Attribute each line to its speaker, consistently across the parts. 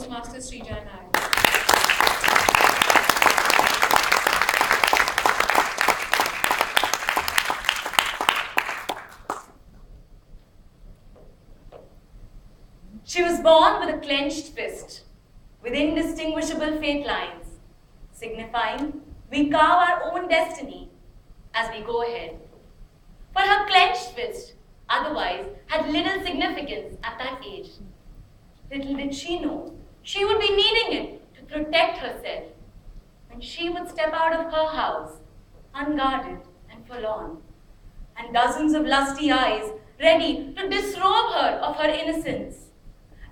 Speaker 1: Toastmasters International.
Speaker 2: She was born with a clenched fist, with indistinguishable fate lines, signifying we carve our own destiny as we go ahead. For her clenched fist, otherwise, had little significance at that age. Little did she know, she would be needing it to protect herself when she would step out of her house, unguarded and forlorn, and dozens of lusty eyes ready to disrobe her of her innocence.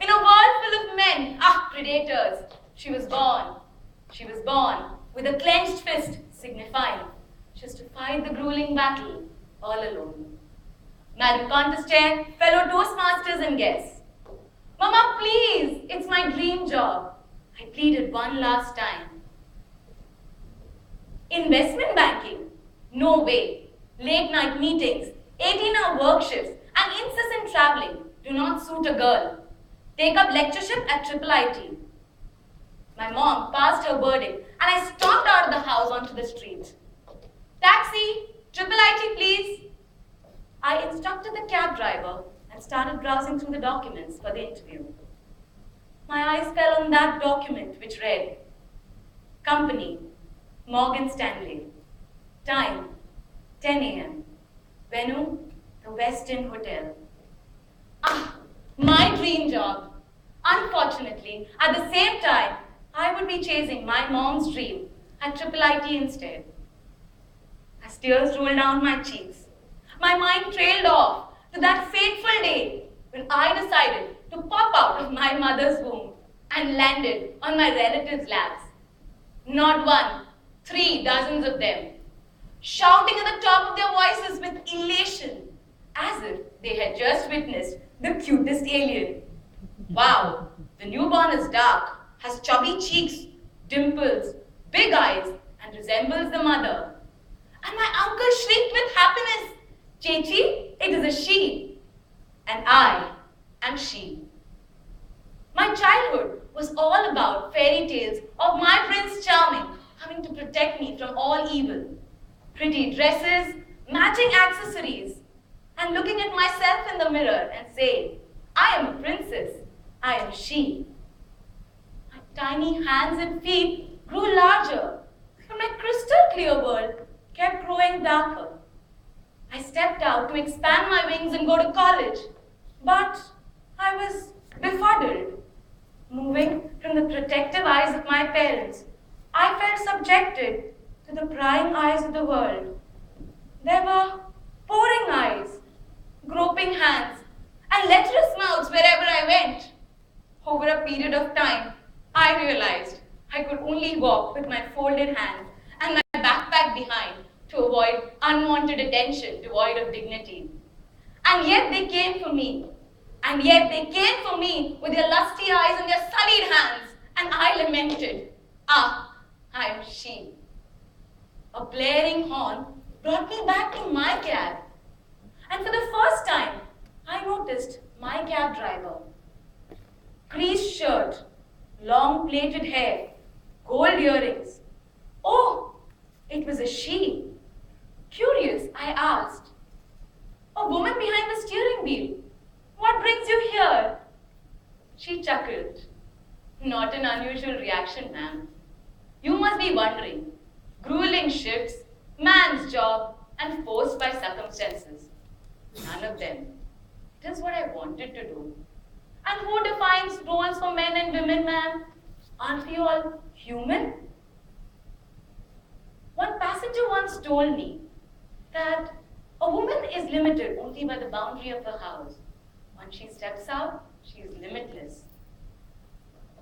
Speaker 2: In a world full of men, predators, she was born. She was born with a clenched fist signifying she has to fight the grueling battle all alone. Madam Contestant, fellow Toastmasters and guests, Mama, please, it's my dream job. I pleaded one last time. Investment banking? No way. Late night meetings, 18-hour work shifts, and incessant traveling do not suit a girl. Take up lectureship at IIIT. My mom passed her verdict and I stormed out of the house onto the street. Taxi, IIIT please. I instructed the cab driver and started browsing through the documents for the interview. My eyes fell on that document which read, Company, Morgan Stanley. Time, 10 a.m. Venue, the West End Hotel. My dream job. Unfortunately, at the same time, I would be chasing my mom's dream at IIIT instead. As tears rolled down my cheeks, my mind trailed off to that fateful day when I decided to pop out of my mother's womb and landed on my relatives' laps. Not one, 3 dozens of them, shouting at the top of their voices with elation, as if they had just witnessed the cutest alien. Wow, the newborn is dark, has chubby cheeks, dimples, big eyes, and resembles the mother. And my uncle shrieked with happiness, Chechi, it is a she. And I am she. My childhood was all about fairy tales of my Prince Charming coming to protect me from all evil. Pretty dresses, matching accessories, and looking at myself in the mirror and saying, I am a princess, I am she. My tiny hands and feet grew larger, and my crystal clear world kept growing darker. I stepped out to expand my wings and go to college, but I was befuddled. Moving from the protective eyes of my parents, I felt subjected to the prying eyes of the world. There were poring eyes, groping hands, and lecherous mouths wherever I went. Over a period of time, I realized I could only walk with my folded hands and my backpack behind to avoid unwanted attention devoid of dignity. And yet they came for me. And yet they came for me with their lusty eyes and their sullied hands, and I lamented, I am she. A blaring horn brought me back to my cab. And for the first time, I noticed my cab driver. Creased shirt, long plaited hair, gold earrings. Oh, it was a she. Curious, I asked, a woman behind the steering wheel, what brings you here? She chuckled. Not an unusual reaction, ma'am. You must be wondering, grueling shifts, man's job, and forced by circumstances. None of them. It is what I wanted to do. And who defines roles for men and women, ma'am? Aren't we all human? One passenger once told me that a woman is limited only by the boundary of her house. Once she steps out, she is limitless.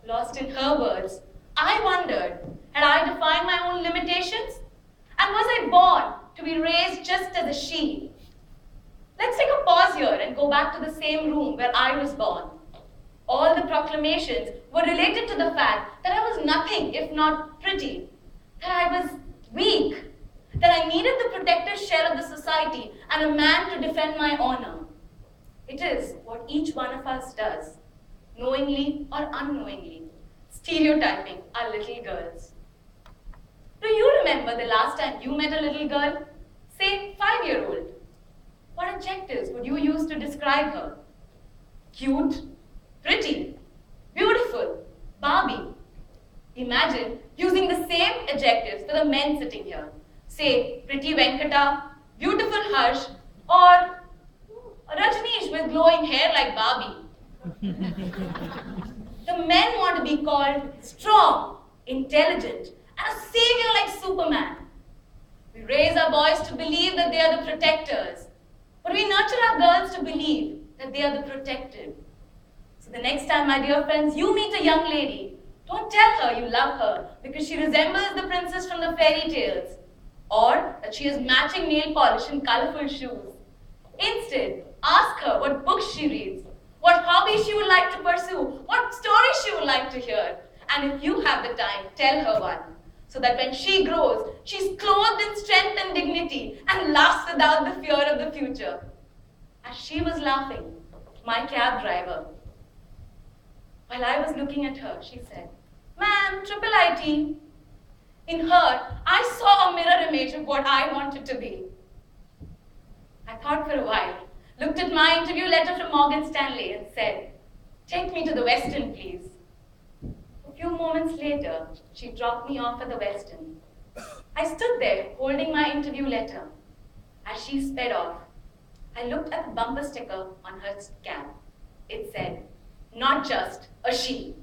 Speaker 2: Lost in her words, I wondered, had I defined my own limitations? And was I born to be raised just as a she? Let's take a pause here and go back to the same room where I was born. All the proclamations were related to the fact that I was nothing if not pretty, that I was weak, that I needed the protective shell of the society and a man to defend my honor. It is what each one of us does, knowingly or unknowingly, stereotyping our little girls. Do you remember the last time you met a little girl? Say, 5-year-old. What adjectives would you use to describe her? Cute, pretty, beautiful, Barbie. Imagine using the same adjectives for the men sitting here. Say, pretty Venkata, beautiful Harsh, or Rajneesh with glowing hair like Barbie. The men want to be called strong, intelligent, and a savior like Superman. We raise our boys to believe that they are the protectors, but we nurture our girls to believe that they are the protected. So the next time, my dear friends, you meet a young lady, don't tell her you love her because she resembles the princess from the fairy tales, or that she has matching nail polish and colorful shoes. Instead, ask her what books she reads, what hobbies she would like to pursue, what stories she would like to hear. And if you have the time, tell her one, so that when she grows, she's clothed in strength and dignity and laughs without the fear of the future. As she was laughing, my cab driver, while I was looking at her, she said, "Ma'am, triple IT." In her, I saw a mirror image of what I wanted to be. I thought for a while, looked at my interview letter from Morgan Stanley and said, "Take me to the Westin, please." A few moments later, she dropped me off at the Westin. I stood there holding my interview letter. As she sped off, I looked at the bumper sticker on her cab. It said, "Not just a she."